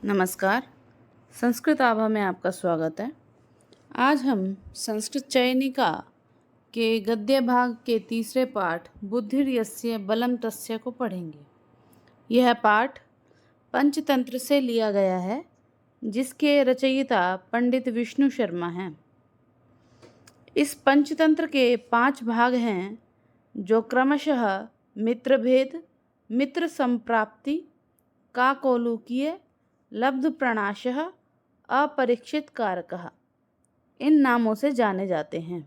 नमस्कार। संस्कृत आभा में आपका स्वागत है। आज हम संस्कृत चयनिका के गद्य भाग के तीसरे पाठ बुद्धिर्यस्य बलम तस्य को पढ़ेंगे। यह पाठ पंचतंत्र से लिया गया है, जिसके रचयिता पंडित विष्णु शर्मा हैं। इस पंचतंत्र के 5 भाग हैं, जो क्रमशः मित्रभेद, मित्र संप्राप्ति, काकोलूकीय, लब्ध प्रणाशः, अपरीक्षित कारकः इन नामों से जाने जाते हैं।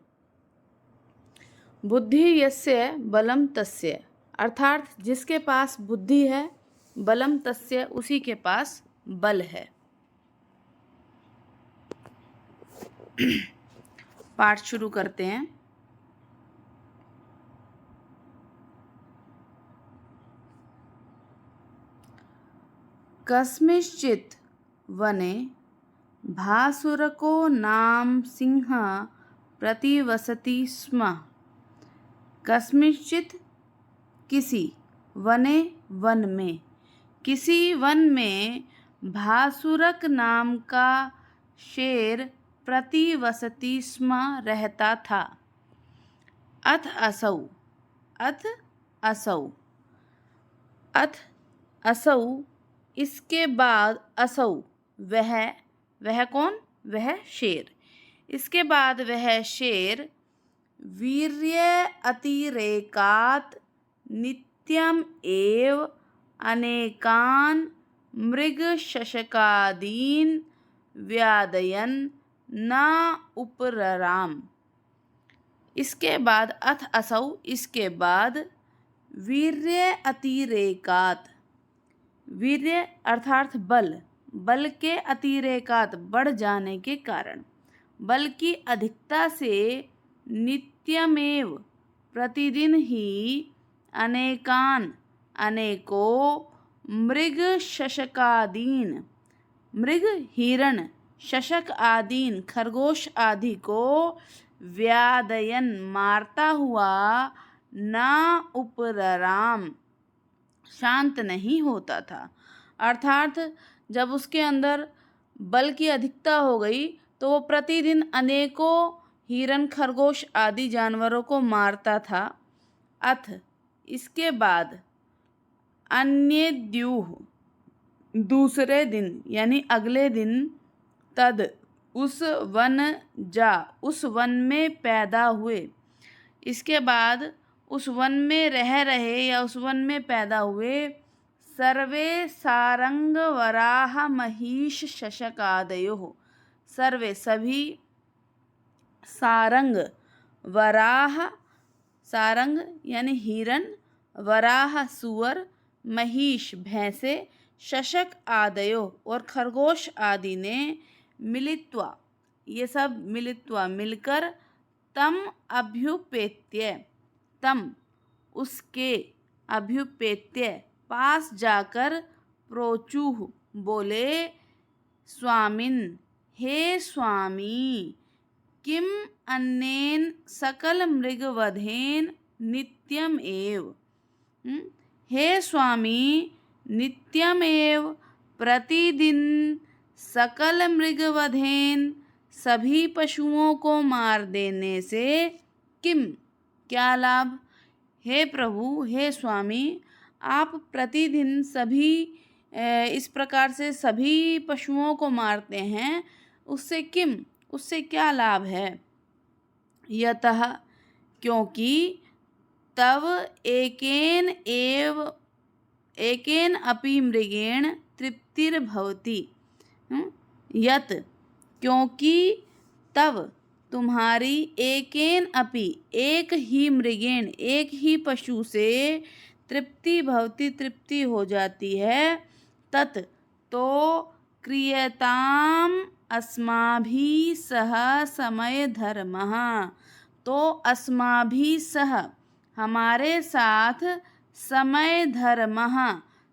बुद्धि यस्य बलम तस्य अर्थात जिसके पास बुद्धि है, बलम तस्य उसी के पास बल है। पाठ शुरू करते हैं। कस्मिंश्चित् वने भासुरको नाम सिंहः प्रतिवसति स्म। कस्मिंश्चित् किसी, वने वन में, किसी वन में भासुरक नाम का शेर प्रतिवसति स्म रहता था। अथ असौ, अथ असौ, अथ असौ इसके बाद, असौ वह कौन? वह शेर। इसके बाद वह शेर वीर्य अतिरेकात् नित्यम एव अनेकान मृग शशकादीन व्यादयन न उपरराम। इसके बाद अथ असौ इसके बाद वीर्य अतिरेकात्, वीर्य अर्थात बल, बल के अतिरेकात बढ़ जाने के कारण, बल की अधिकता से नित्यमेव प्रतिदिन ही अनेकान अनेकों मृग शशकादीन, मृग हिरण, शशक आदीन खरगोश आदि को व्यादयन मारता हुआ न उपरराम शांत नहीं होता था। अर्थात जब उसके अंदर बल की अधिकता हो गई तो वो प्रतिदिन अनेकों हिरण, खरगोश आदि जानवरों को मारता था। अथ इसके बाद अन्यद्युः दूसरे दिन यानी अगले दिन, तद उस वन जा उस वन में पैदा हुए। इसके बाद उस वन में रह रहे या उस वन में पैदा हुए सर्वे सारंग वराह महिष शशकादयोः, सर्वे सभी, सारंग वराह, सारंग यानी हिरण, वराह सुअर, महिष भैंसे, शशक आदयो और खरगोश आदि ने मिलित्वा, ये सब मिलित्वा मिलकर, तम अभ्युपेत्य, तम उसके, अभ्युपेत्य पास जाकर, प्रोचुः बोले, स्वामिन् हे स्वामी, किम अन्नेन सकल मृगवधेन नित्यम एव, हे स्वामी, नित्यमेव प्रतिदिन सकल मृगवधेन सभी पशुओं को मार देने से किम क्या लाभ। हे प्रभु, हे स्वामी, आप प्रतिदिन सभी इस प्रकार से सभी पशुओं को मारते हैं, उससे किम, उससे क्या लाभ है। यतः क्योंकि तव एकेन अपि मृगेण तृप्तिर्भवति। यत क्योंकि तव तुम्हारी एकेन अपि एक ही मृगेण एक ही पशु से तृप्ति भवति तृप्ति हो जाती है। तत् तो क्रियताम अस्माभिः सह समय धर्मः, तो अस्माभिः सह हमारे साथ समय धर्मः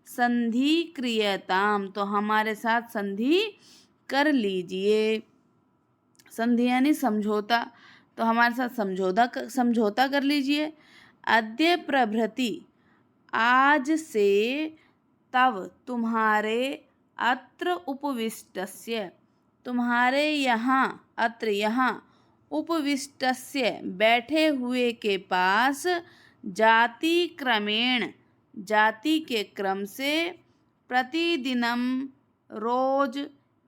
संधि क्रियताम, तो हमारे साथ संधि कर लीजिए। संधि यानी समझौता, तो हमारे साथ समझौता कर लीजिए। अद्य प्रभृति आज से, तव तुम्हारे, अत्र उपविष्टस्य, तुम्हारे यहाँ, अत्र यहाँ, उपविष्टस्य बैठे हुए के पास, जाति क्रमेण जाति के क्रम से, प्रतिदिनम रोज,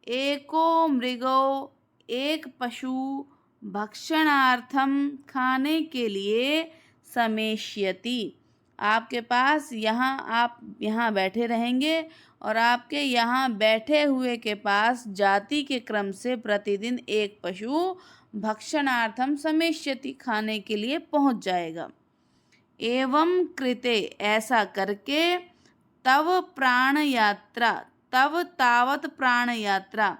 एको मृगो एक पशु, भक्षणार्थम खाने के लिए, समेष्यति, आपके पास यहाँ, आप यहाँ बैठे रहेंगे और आपके यहाँ बैठे हुए के पास जाति के क्रम से प्रतिदिन एक पशु भक्षणार्थम समेष्यति, खाने के लिए पहुँच जाएगा। एवं कृते, ऐसा करके, तव प्राण यात्रा, तव तावत प्राण यात्रा,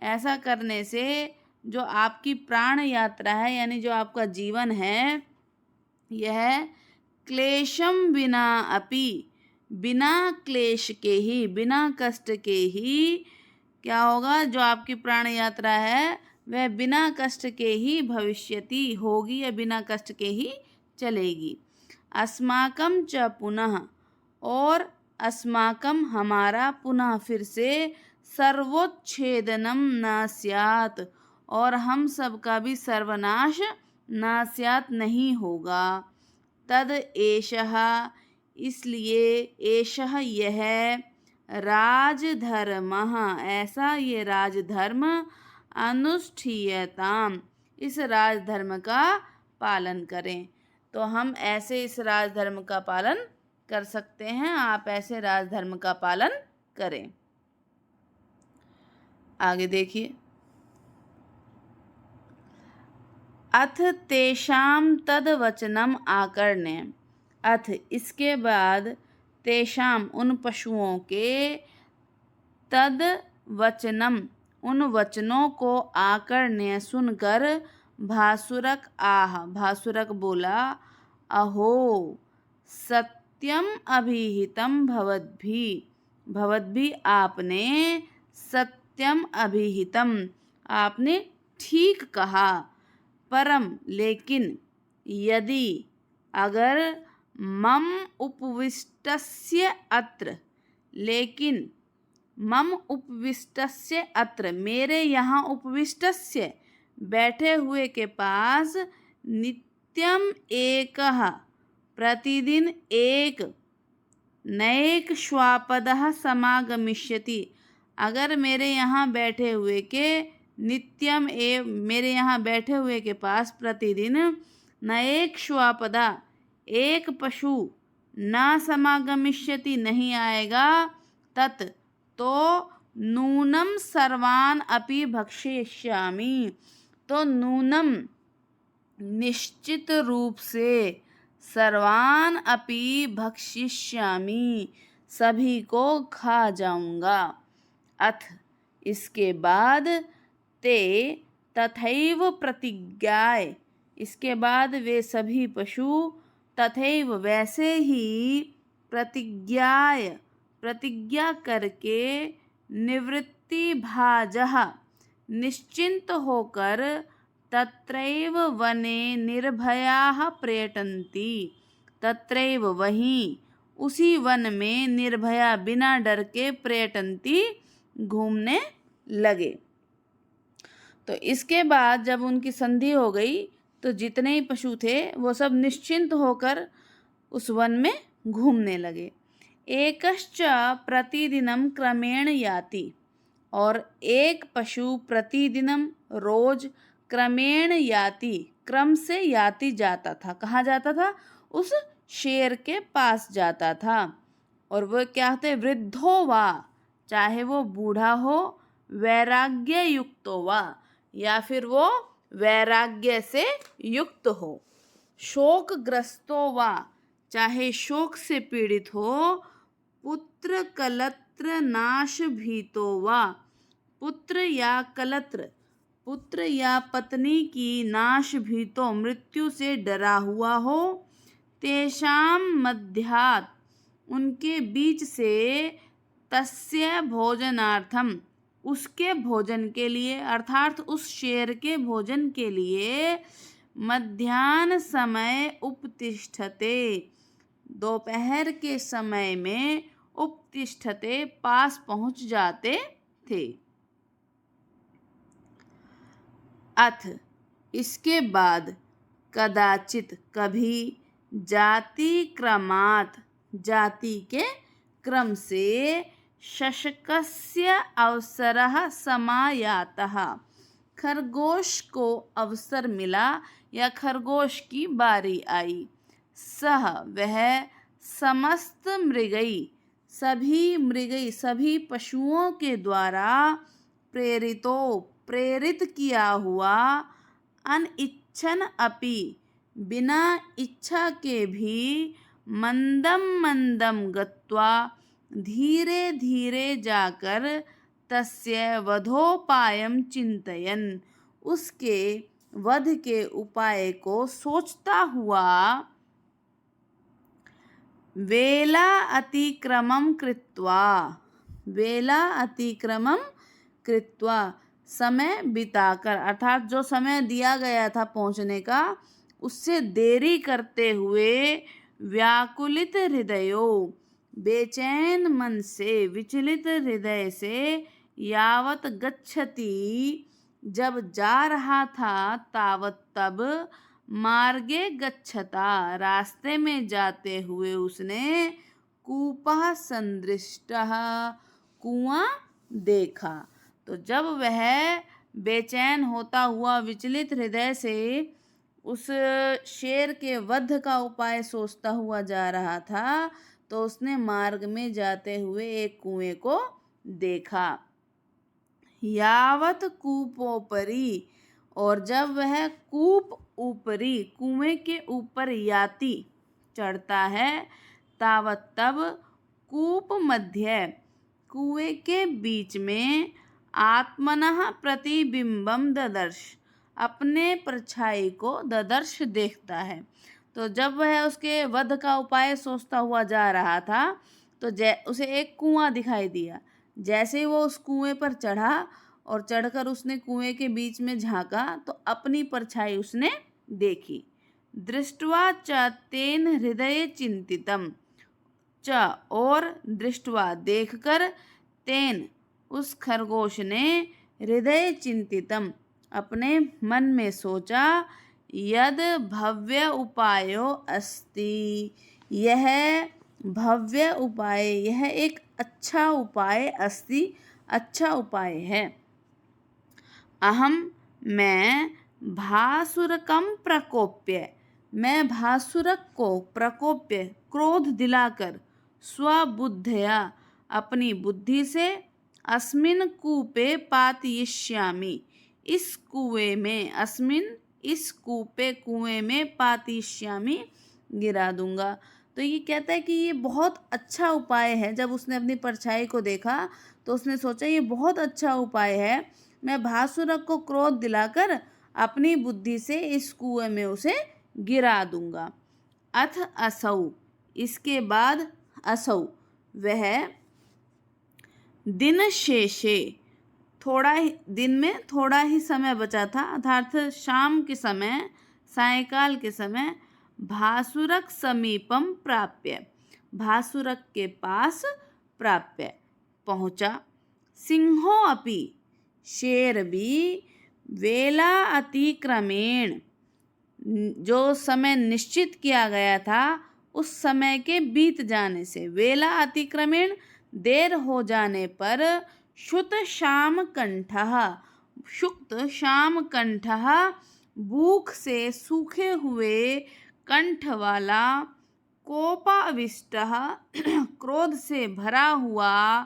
ऐसा करने से जो आपकी प्राण यात्रा है, यानी जो आपका जीवन है, यह क्लेशम बिना अपि, बिना क्लेश के ही, बिना कष्ट के ही क्या होगा, जो आपकी प्राण यात्रा है वह बिना कष्ट के ही भविष्यति, होगी या बिना कष्ट के ही चलेगी। अस्माकं च पुनः, और अस्माकं हमारा, पुनः फिर से, सर्वोच्छेदनम न स्यात्, और हम सब का भी सर्वनाश न स्यात् नहीं होगा। तद एषः, इसलिए, एषः यह, राजधर्मः, ऐसा ये राजधर्म, अनुष्ठीयताम, इस राजधर्म का पालन करें। तो हम ऐसे इस राजधर्म का पालन कर सकते हैं, आप ऐसे राजधर्म का पालन करें। आगे देखिए, अथ तेषां तद वचनम आकर्ण्य, अथ इसके बाद, तेषां उन पशुओं के, तद वचनम उन वचनों को, आकर्ण्य सुनकर, भासुरक आह, भासुरक बोला, अहो सत्यम अभिहितम भवद्भिः, भवद्भिः आपने, सत्यम अभिहितम आपने ठीक कहा, परम लेकिन, यदि अगर, मम उपविष्टस्य अत्र, लेकिन, मम उपविष्टस्य अत्र मेरे यहाँ, उपविष्टस्य बैठे हुए के पास, नित्यम एकः प्रतिदिन एक, नैक श्वापदः समागमिष्यति, अगर मेरे यहाँ बैठे हुए के, नित्यम मेरे यहाँ बैठे हुए के पास प्रतिदिन, नैक श्वापदा एक पशु, न समागमिष्यति नहीं आएगा, तत् तो, नूनम सर्वान अपि भक्षयिष्यामि, तो नूनम निश्चित रूप से, सर्वान अपि भक्षयिष्यामि सभी को खा जाऊंगा। अथ इसके बाद, ते तथैव प्रतिज्ञाय, इसके बाद वे सभी पशु, तथैव वैसे ही, प्रतिज्ञाय प्रतिज्ञा करके, निवृत्ति भाजः निश्चिंत होकर, तत्रैव वने निर्भयाः पर्यटन्ति, तत्रैव वहीं उसी वन में, निर्भया बिना डर के, पर्यटन्ति घूमने लगे। तो इसके बाद जब उनकी संधि हो गई, तो जितने ही पशु थे वो सब निश्चिंत होकर उस वन में घूमने लगे। एकश्च प्रतिदिनम क्रमेण याति, और एक पशु प्रतिदिनम रोज, क्रमेण याति क्रम से, याति जाता था, कहाँ जाता था, उस शेर के पास जाता था। और वह क्या होते, वृद्धो वा, चाहे वो बूढ़ा हो, वैराग्य युक्तो वा, या फिर वो वैराग्य से युक्त हो, शोकग्रस्तो वा, चाहे शोक से पीड़ित हो, पुत्र कलत्र नाश भीतो वा, पुत्र या कलत्र, पुत्र या पत्नी की, नाश भीतो मृत्यु से डरा हुआ हो, तेषां मध्यात् उनके बीच से, तस्य भोजनार्थम उसके भोजन के लिए, अर्थात उस शेर के भोजन के लिए, मध्याह्न समय उपतिष्ठते दोपहर के समय में उपतिष्ठते, पास पहुंच जाते थे। अथ, इसके बाद, कदाचित, कभी, जाति क्रमात्, जाति के क्रम से, शशकस्य अवसरः समायातः, खरगोश को अवसर मिला या खरगोश की बारी आई। सह, वह, समस्त मृगई, सभी पशुओं के द्वारा, प्रेरित किया हुआ, अनिच्छन अपि, बिना इच्छा के भी, मंदम मंदम गत्वा, धीरे धीरे जाकर, तस्य वधोपायं चिंतयन्, उसके वध के उपाय को सोचता हुआ, वेला अतिक्रमं कृत्वा, समय बिताकर, अर्थात जो समय दिया गया था पहुंचने का, उससे देरी करते हुए, व्याकुलित हृदयो, बेचैन मन से, विचलित हृदय से, यावत गच्छति, जब जा रहा था, तावत तब, मार्गे गच्छता, रास्ते में जाते हुए उसने, कूपः संदृष्टः, कुआं देखा। तो जब वह बेचैन होता हुआ, विचलित हृदय से उस शेर के वध का उपाय सोचता हुआ जा रहा था, तो उसने मार्ग में जाते हुए एक कुएं को देखा। यावत कूपोपरि, और जब वह कूप ऊपरी, कुएं के ऊपर याति, चढ़ता है, तावत तब, कूप मध्य, कुएं के बीच में, आत्मनः प्रतिबिंबम ददर्श, अपने परछाई को ददर्श देखता है। तो जब वह उसके वध का उपाय सोचता हुआ जा रहा था, तो उसे एक कुआं दिखाई दिया। जैसे ही वो उस कुएं पर चढ़ा और चढ़कर उसने कुएं के बीच में झांका, तो अपनी परछाई उसने देखी। दृष्ट्वा च तेन हृदय चिंतितम, च, और, दृष्ट्वा, देखकर, तेन, उस खरगोश ने, हृदय चिंतितम, अपने मन में सोचा, यद भव्य उपायो अस्ति, यह भव्य उपाय, यह एक अच्छा उपाय, अस्ति, अच्छा उपाय है। अहम, मैं, भासुरकम प्रकोप्य, मैं भासुरक को प्रकोप्य, क्रोध दिलाकर, स्वबुद्धया, अपनी बुद्धि से, अस्मिन कूपे पातयिष्यामि, इस कुएं में, अस्मिन, इस कूपे, कुएं में, पातयिष्यामि, गिरा दूंगा। तो ये कहता है कि ये बहुत अच्छा उपाय है। जब उसने अपनी परछाई को देखा तो उसने सोचा ये बहुत अच्छा उपाय है, मैं भासुरक को क्रोध दिलाकर अपनी बुद्धि से इस कुएं में उसे गिरा दूंगा। अथ असौ, इसके बाद, असौ, वह, दिन शेषे, दिन में थोड़ा ही समय बचा था, अर्थात शाम के समय, सायंकाल के समय, भासुरक समीपम प्राप्य, भासुरक के पास प्राप्य, पहुंचा। सिंहो अपि, शेर भी, वेला अतिक्रमेण, जो समय निश्चित किया गया था उस समय के बीत जाने से, वेला अतिक्रमेण, देर हो जाने पर, शुत श्याम कंठः, शुक्त श्याम कंठः, भूख से सूखे हुए कंठ वाला, कोपाविष्टः, क्रोध से भरा हुआ,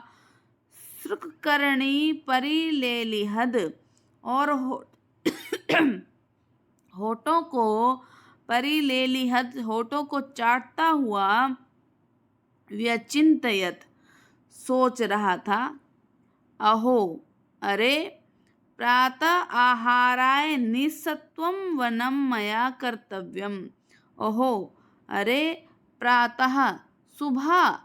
श्रुककर्णी परिलेलिहद, और होठों को, परिलेलिहद, होठों को चाटता हुआ, व्यचिंतयत, सोच रहा था। अहो, अरे, प्रातः आहाराय निस्सत्वं वनं मया कर्तव्यम, ओहो, अरे, प्रातः, सुबह,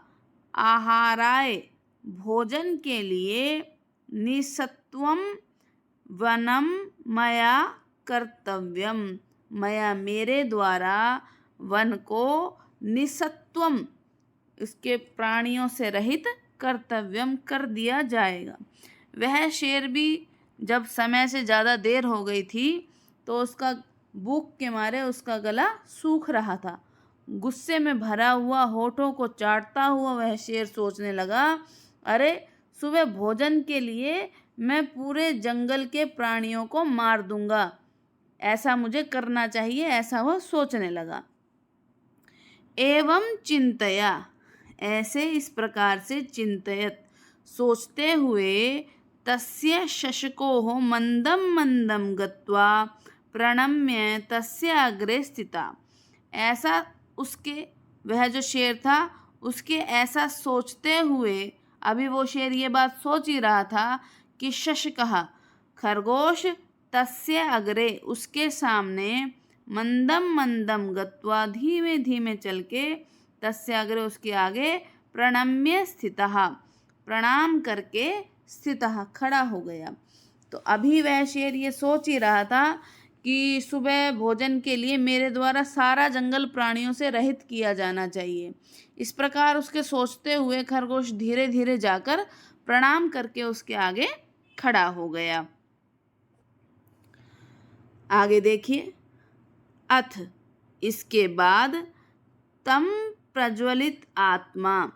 आहाराय, भोजन के लिए, निस्सत्वं, वनम, मया कर्तव्यम, मया, मेरे द्वारा, वन को, निस्सत्वम, इसके प्राणियों से रहित कर्तव्यम कर दिया जाएगा। वह शेर भी जब समय से ज़्यादा देर हो गई थी तो उसका भूख के मारे उसका गला सूख रहा था। गुस्से में भरा हुआ होठों को चाटता हुआ वह शेर सोचने लगा, अरे सुबह भोजन के लिए मैं पूरे जंगल के प्राणियों को मार दूंगा, ऐसा मुझे करना चाहिए, ऐसा वह सोचने लगा। एवं चिंतया, ऐसे इस प्रकार से चिंतयत सोचते हुए तस्य शशकोः मंदम मंदम गत्वा प्रणम्य तस्य अग्रे स्थिता। ऐसा उसके वह जो शेर था उसके ऐसा सोचते हुए, अभी वो शेर ये बात सोच ही रहा था कि शशकः खरगोश तस्य अग्रे उसके सामने मंदम मंदम गत्वा धीमे धीमे चल के तस्य अग्रे उसके आगे प्रणम्य स्थितः प्रणाम करके स्थितः खड़ा हो गया। तो अभी वह शेर ये सोच ही रहा था कि सुबह भोजन के लिए मेरे द्वारा सारा जंगल प्राणियों से रहित किया जाना चाहिए। इस प्रकार उसके सोचते हुए खरगोश धीरे धीरे जाकर प्रणाम करके उसके आगे खड़ा हो गया। आगे देखिए, अथ इसके बाद तम प्रज्वलित आत्मा,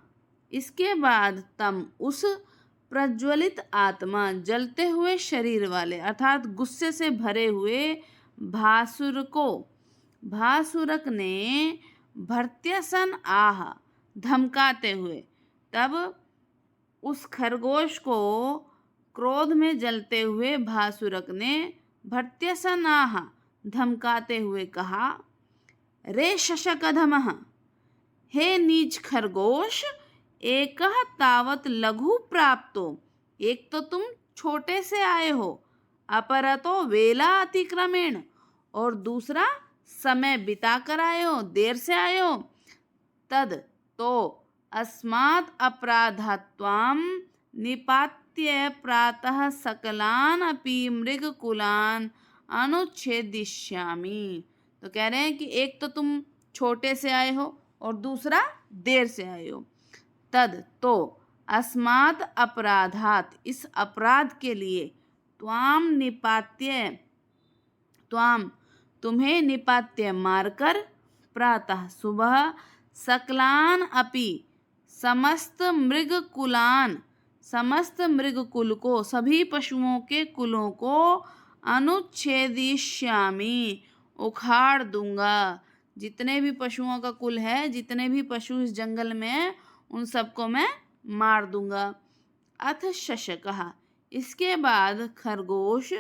इसके बाद तम उस प्रज्वलित आत्मा जलते हुए शरीर वाले अर्थात गुस्से से भरे हुए भासुरक ने भर्त्यसन आह धमकाते हुए, तब उस खरगोश को क्रोध में जलते हुए भासुरक ने भर्त्यसन आह धमकाते हुए कहा, रे शशकधमः, हे नीच खरगोश, एकः तावत लघु प्राप्तो, एक तो तुम छोटे से आए हो, अपरतो वेला अतिक्रमेण, और दूसरा समय बिता कर आए हो, देर से आए हो, तद तो अस्मात् अपराधात्वाम निपात्य प्रातः सकलान अपि मृगकुलान अनुच्छेदिष्यामि। तो कह रहे हैं कि एक तो तुम छोटे से आए हो और दूसरा देर से आए हो। तद तो अस्मात् अपराधात, इस अपराध के लिए, त्वाम निपात्य, त्वाम तुम्हें निपात्य मारकर, प्रातः सुबह, सकलान अपि समस्त मृगकुलान, समस्त मृगकुल को, सभी पशुओं के कुलों को, अनुच्छेदिष्यामि उखाड़ दूंगा। जितने भी पशुओं का कुल है, जितने भी पशु इस जंगल में हैं, उन सबको मैं मार दूंगा। अथ शशकः, इसके बाद खरगोश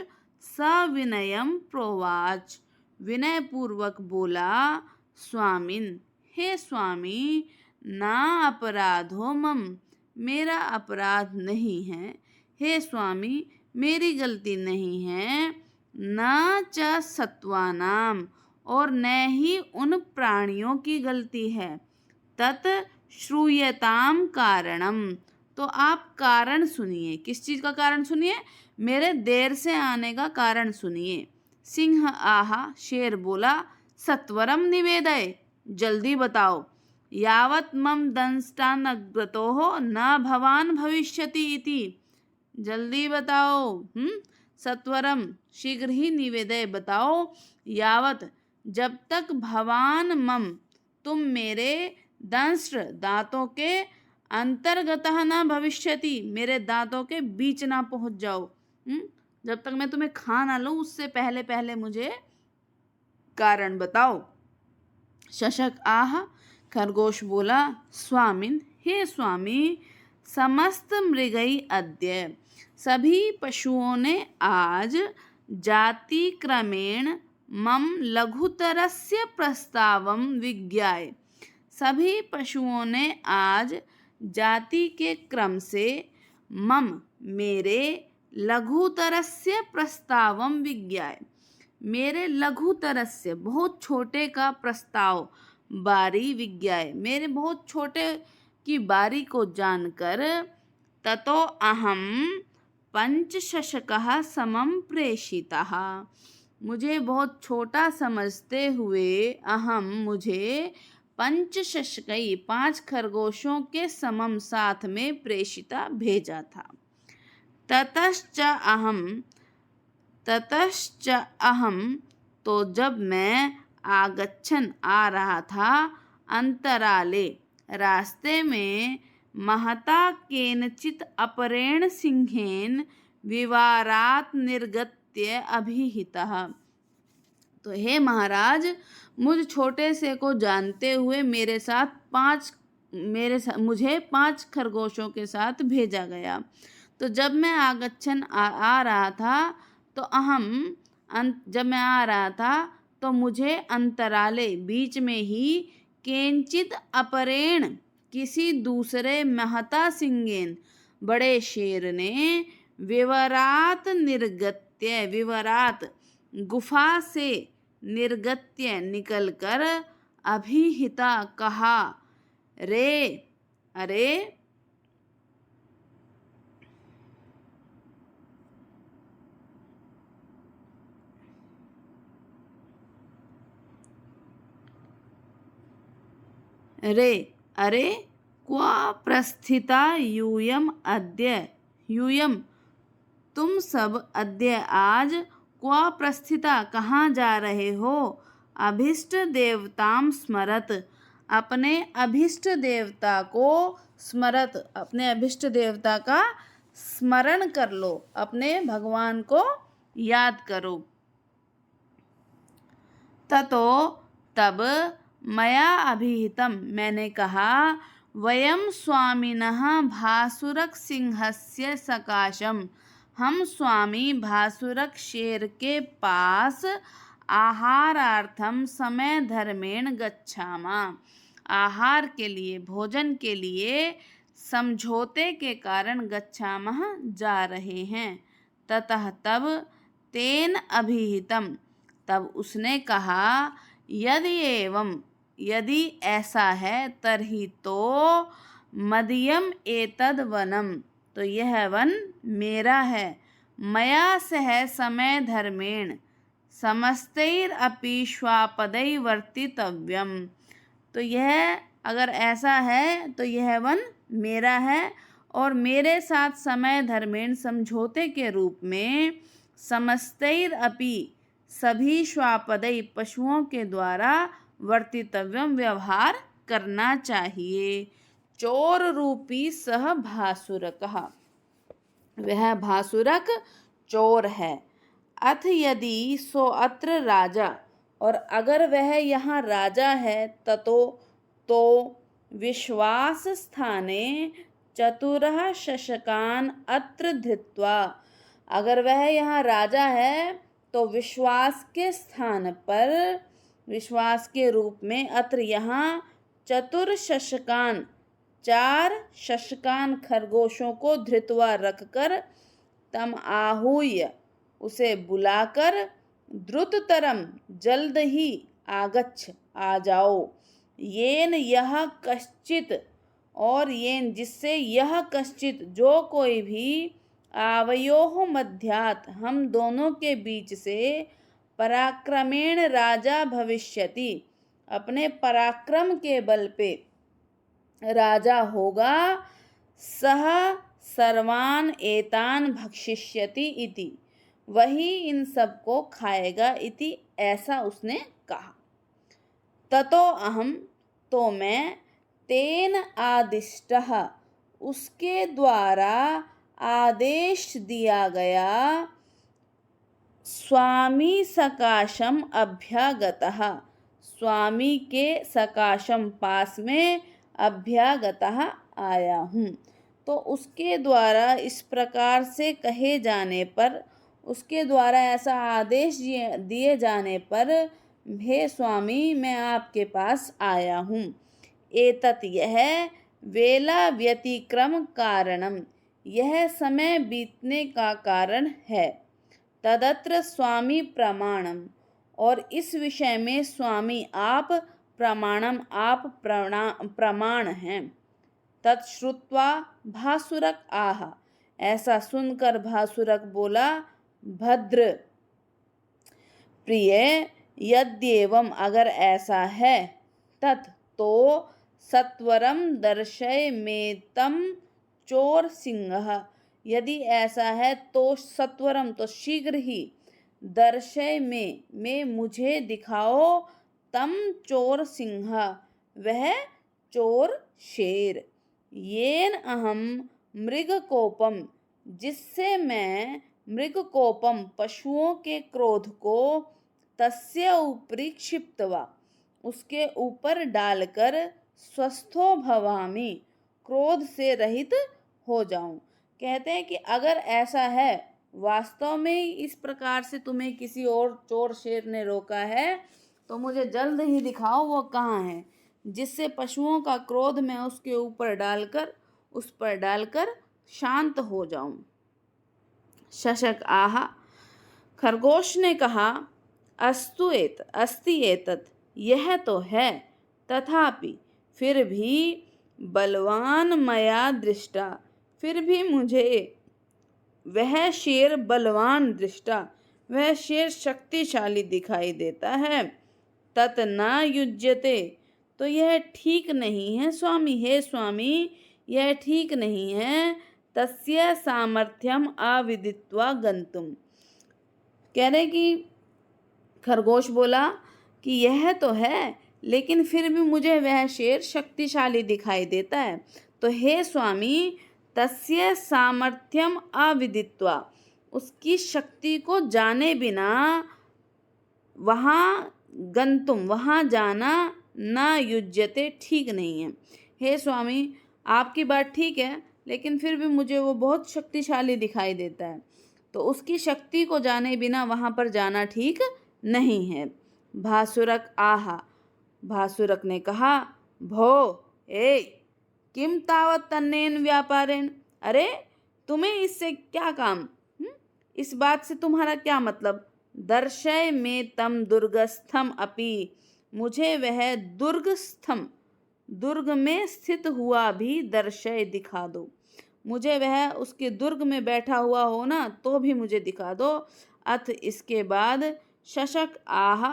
सविनयम प्रोवाच, विनय पूर्वक बोला, स्वामिन, हे स्वामी, ना अपराधो मम, मेरा अपराध नहीं है, हे स्वामी मेरी गलती नहीं है, न च सत्वानाम, और न ही उन प्राणियों की गलती है, तत् श्रूयताम कारणम, तो आप कारण सुनिए। किस चीज़ का कारण सुनिए? मेरे देर से आने का कारण सुनिए। सिंह आहा, शेर बोला, सत्वरम निवेदय, जल्दी बताओ, यावत मम दंष्टानग्रतोः न भवान भविष्यति इति, जल्दी बताओ, सत्वरम, शीघ्र ही, निवेदय, बताओ, यावत, जब तक, भवान मम, तुम मेरे, दंष्ट्र, दांतों के, अंतर्गतः न भविष्यति, मेरे दांतों के बीच ना पहुंच जाओ, जब तक मैं तुम्हें खा ना लूं उससे पहले पहले मुझे कारण बताओ। शशक आह, खरगोश बोला, स्वामिन, हे स्वामी, समस्त मृगई अद्य, सभी पशुओं ने आज जाति क्रमेण मम लघुतरस्य प्रस्तावम विज्ञाय, सभी पशुओं ने आज जाति के क्रम से मम, मेरे, लघुतरस्य प्रस्तावम विज्ञाय, मेरे लघुतरस्य, बहुत छोटे का, प्रस्ताव, बारी, विज्ञाय, मेरे बहुत छोटे की बारी को जानकर, ततो अहम पंचशशकः समम प्रेषितः, मुझे बहुत छोटा समझते हुए, अहम, मुझे, पंचशशकई 5 खरगोशों के समम साथ में प्रेषिता भेजा था। ततश्च अहम तो जब मैं आगच्छन आ रहा था, अंतराले रास्ते में, महता केनचित अपरेण सिंहेन विवारात निर्गत्य अभिहितः। तो हे महाराज, मुझ छोटे से को जानते हुए मुझे 5 खरगोशों के साथ भेजा गया। तो जब मैं आ रहा था तो मुझे अंतराले बीच में ही केंचित अपरेण किसी दूसरे महता सिंहेन बड़े शेर ने विवरात गुफा से निर्गत्य निकलकर अभिहिता कहा, अरे क्वा प्रस्थिता यूयम तुम सब अद्य आज क्वा प्रस्थिता कहाँ जा रहे हो। अभिष्ट देवताम स्मरत अपने अभिष्ट देवता का स्मरण कर लो, अपने भगवान को याद करो। तब मया अभिहितम मैंने कहा, वयम स्वामिनः भासुरक सिंहस्य सकाशम हम स्वामी भासुरक शेर के पास आहारार्थम समय धर्मेण गच्छामा आहार के लिए भोजन के लिए समझौते के कारण गच्छामः जा रहे हैं। ततः तब तेन अभिहितम तब उसने कहा, यदि ऐसा है तर्हि तो मदीयम एतद वनम तो यह वन मेरा है। मया सह समय धर्मेण समस्तैर अपि श्वापदै वर्तितव्यम तो यह अगर ऐसा है तो यह वन मेरा है और मेरे साथ समय धर्मेण समझौते के रूप में समस्तैर अपि सभी श्वापदै पशुओं के द्वारा वर्तितव्यम व्यवहार करना चाहिए। चोर रूपी सह भासुरकः वह भासुरक चोर है। अथ यदि सो अत्र राजा और अगर वह यहाँ राजा है, तो विश्वास स्थाने चतुरः शशकान अत्र धृत्वा अगर वह यहाँ राजा है तो विश्वास के स्थान पर विश्वास के रूप में अत्र यहाँ चतुर शशकान 4 शशकान खरगोशों को धृत्वा रखकर तम आहूय उसे बुलाकर द्रुततरम जल्द ही आगच्छ आ जाओ येन यह कश्चित और येन जिससे यह कश्चित जो कोई भी आवयोः मध्यात् हम दोनों के बीच से पराक्रमेण राजा भविष्यति अपने पराक्रम के बल पे राजा होगा। सह सर्वान एतान भक्षिष्यति इति वही इन सब को खाएगा इति ऐसा उसने कहा। ततो अहम तो मैं तेन आदिष्टः उसके द्वारा आदेश दिया गया स्वामी सकाशम अभ्यागतः स्वामी के सकाशम पास में अभ्यागतः आया हूँ। तो उसके द्वारा इस प्रकार से कहे जाने पर उसके द्वारा ऐसा आदेश दिए जाने पर हे स्वामी मैं आपके पास आया हूँ। एतत् यह वेला व्यतिक्रम कारणम यह समय बीतने का कारण है। तदत्र स्वामी प्रमाणम और इस विषय में स्वामी आप प्रमाणम आप प्रमाण हैं। तत्श्रुत्वा भासुरक आह ऐसा सुनकर भासुरक बोला, भद्र प्रिय यद्येवम अगर ऐसा है तत् तो सत्वरम दर्शय में तम चोर सिंह। यदि ऐसा है तो सत्वरम तो शीघ्र ही, दर्शय में मुझे दिखाओ, तम चोर सिंह वह चोर शेर, येन अहम मृगकोपम जिससे मैं मृगकोपम पशुओं के क्रोध को, तस्य उपरि क्षिप्त्वा उसके ऊपर डालकर, स्वस्थो भवामि क्रोध से रहित हो जाऊं। कहते हैं कि अगर ऐसा है, वास्तव में ही इस प्रकार से तुम्हें किसी और चोर शेर ने रोका है, तो मुझे जल्द ही दिखाओ वो कहाँ है, जिससे पशुओं का क्रोध मैं उसके ऊपर डालकर, उस पर डालकर शांत हो जाऊं। शशक आह, खरगोश ने कहा, अस्ति एतत्, यह तो है, तथापि फिर भी बलवान मया दृष्टा, फिर भी मुझे वह शेर बलवान दृष्टा, वह शेर शक्तिशाली दिखाई देता है। तत् न युज्यते, तो यह ठीक नहीं है स्वामी, हे स्वामी यह ठीक नहीं है। तस्य सामर्थ्यम अविदित्वा गंतुम, कह रहे कि खरगोश बोला कि यह तो है, लेकिन फिर भी मुझे वह शेर शक्तिशाली दिखाई देता है। तो हे स्वामी, तस्य सामर्थ्यम अविदित्वा, उसकी शक्ति को जाने बिना वहाँ गंतुम, वहाँ जाना, न युज्यते, ठीक नहीं है। हे स्वामी, आपकी बात ठीक है, लेकिन फिर भी मुझे वो बहुत शक्तिशाली दिखाई देता है, तो उसकी शक्ति को जाने बिना वहाँ पर जाना ठीक नहीं है। भासुरक आहा, भासुरक ने कहा, भो ए किम तावत तन्नेन व्यापारेण, अरे तुम्हें इससे क्या काम, इस बात से तुम्हारा क्या मतलब। दर्शय में तम दुर्गस्थम अपि, मुझे वह दुर्गस्थम, दुर्ग में स्थित हुआ भी दर्शय दिखा दो, मुझे वह उसके दुर्ग में बैठा हुआ हो ना, तो भी मुझे दिखा दो। अथ, इसके बाद शशक आह,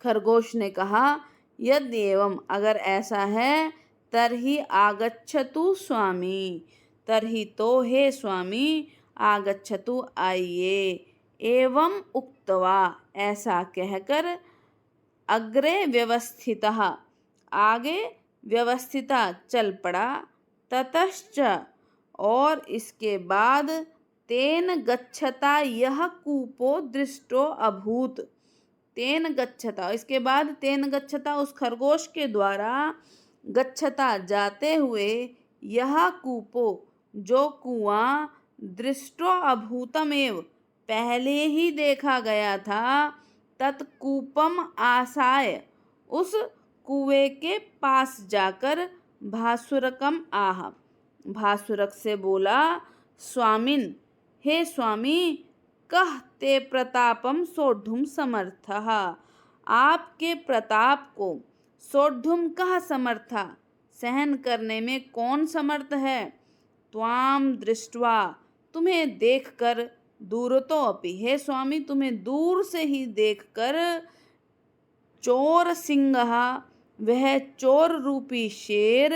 खरगोश ने कहा, यदि एवं, अगर ऐसा है, तरहि आगच्छतु स्वामी, तरहि तो हे स्वामी, आगच्छतु आइए। एवं उक्त्वा, ऐसा कहकर, अग्रे व्यवस्थितः, आगे व्यवस्थिता चल पड़ा, ततश्च, और इसके बाद, तेन गच्छता यह कूपो दृष्टो अभूत, तेन गच्छता, इसके बाद तेन गच्छता उस खरगोश के द्वारा, गच्छता जाते हुए, यह कूपो जो कुआं, दृष्टो अभूतमेव पहले ही देखा गया था, तत्कूपम आसाय, उस कुएं के पास जाकर, भासुरकम आह, भासुरक से बोला, स्वामिन, हे स्वामी, कह ते प्रतापम सोढ़ुम समर्थः, आपके प्रताप को सोढ़ुम कह समर्था, सहन करने में कौन समर्थ है। त्वाम दृष्ट्वा, तुम्हें देखकर, दूरतो अपि, हे स्वामी तुम्हें दूर से ही देखकर, चोर सिंह, वह चोर रूपी शेर,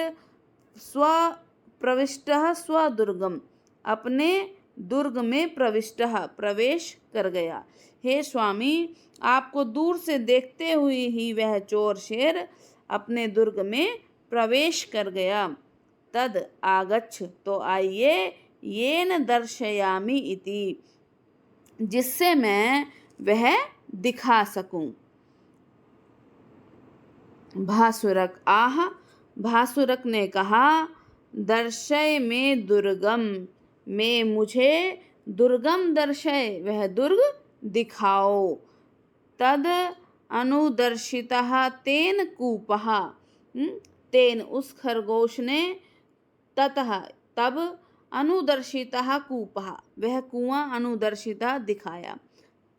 प्रविष्टः स्वदुर्गम, अपने दुर्ग में प्रवेश कर गया। हे स्वामी, आपको दूर से देखते हुए ही वह चोर शेर अपने दुर्ग में प्रवेश कर गया। तद आगच्छ, तो आइए, येन दर्शयामि इति, जिससे मैं वह दिखा सकूं। भासुरक आह, भासुरक ने कहा, दर्शय में दुर्गम, में मुझे दुर्गम दर्शय, वह दुर्ग दिखाओ। तद अनुदर्शितः तेन कूपः, तेन उस खरगोश ने, ततः तब, अनुदर्शितः कूपः, वह कुआं अनुदर्शितः दिखाया,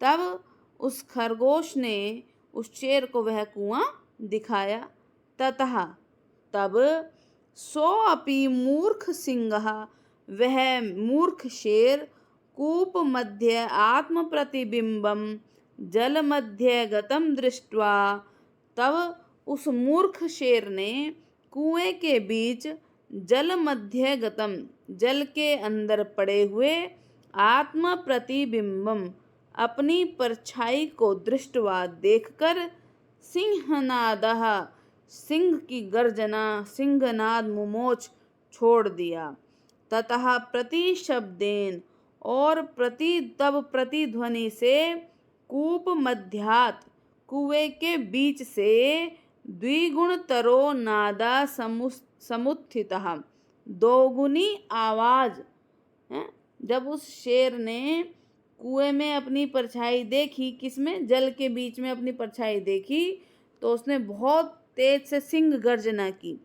तब उस खरगोश ने उस शेर को वह कुआं दिखाया। ततः तब, सो अपि मूर्ख सिंह, वह मूर्ख शेर, कूप मध्य आत्म प्रतिबिंबम जल मध्य गतम दृष्ट्वा, तब उस मूर्ख शेर ने कुएं के बीच जल मध्य गतम, जल के अंदर पड़े हुए आत्म प्रतिबिंबम, अपनी परछाई को दृष्टवा देखकर सिंहनादः, सिंह की गर्जना, सिंहनाद मुमोच छोड़ दिया। ततः प्रतिशब्देन, और तब प्रतिध्वनि से कूप मध्यात, कुएं के बीच से द्विगुणतरो नादा समुत्थितः, दोगुनी आवाज है। जब उस शेर ने कुएं में अपनी परछाई देखी, किसमें, जल के बीच में अपनी परछाई देखी, तो उसने बहुत तेज से सिंह गर्जना की।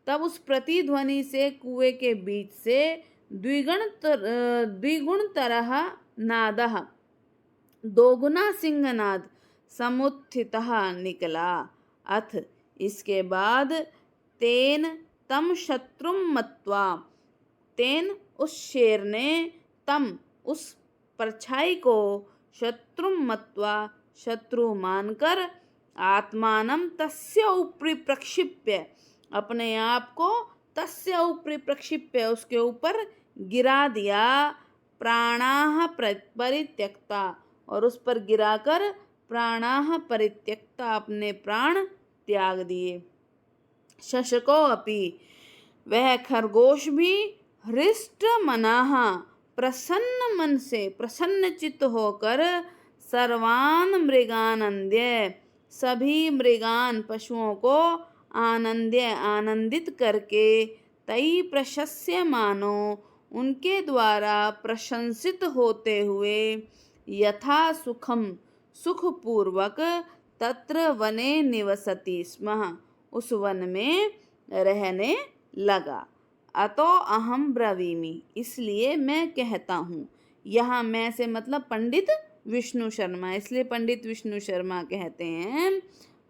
तब उस प्रतिध्वनि से कुएं के बीच से द्विगुण तरह नादः, दोगुना सिंहनाद समुत्थितः निकला। अथ, इसके बाद तेन तम शत्रुम मत्वा, तेन उस शेर ने, तम उस परछाई को, शत्रुम मत्वा शत्रु मानकर, आत्मानं तस्य उपरि प्रक्षिप्य, अपने आप को, तस्य उपरि प्रक्षिप्य उसके ऊपर गिरा दिया, प्राणाः परित्यक्ता, और उस पर गिराकर प्राणाः परित्यक्ता, अपने प्राण त्याग दिए। शशको अपि, वह खरगोश भी, हृष्ट मनाः, प्रसन्न मन से, प्रसन्न चित्त होकर, सर्वान् मृगानन्द्य, सभी मृगान पशुओं को आनंद्य आनंदित करके, तई प्रशस्य मानो, उनके द्वारा प्रशंसित होते हुए, यथा सुखम, सुखपूर्वक, तत्र वने निवसति स्म, उस वन में रहने लगा। अतो अहम ब्रवीमि, इसलिए मैं कहता हूँ। यहाँ मैं से मतलब पंडित विष्णु शर्मा, इसलिए पंडित विष्णु शर्मा कहते हैं,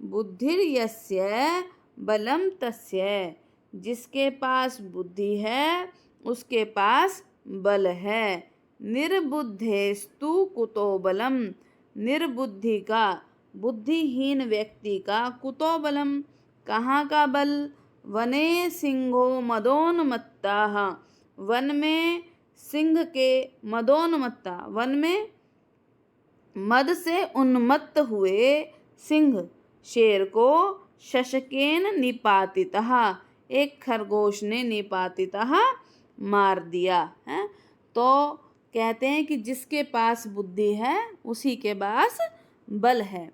बुद्धिर यस्य बलम तस्य, जिसके पास बुद्धि है उसके पास बल है। निर्बुद्धेस्तु कुतो बलम, निर्बुद्धि का, बुद्धिहीन व्यक्ति का, कुतो बलम, कहाँ का बल, वने सिंहो मदोन्मत्ताः, वन में सिंह के, मदोन्मत्ता, वन में मद से उन्मत्त हुए सिंह, शेर को, शशकेन निपातितः, एक खरगोश ने निपातितः मार दिया है। तो कहते हैं कि जिसके पास बुद्धि है उसी के पास बल है।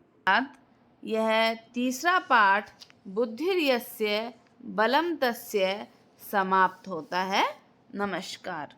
यह तीसरा पाठ बुद्धिर्यस्य बलम तस्य समाप्त होता है। नमस्कार।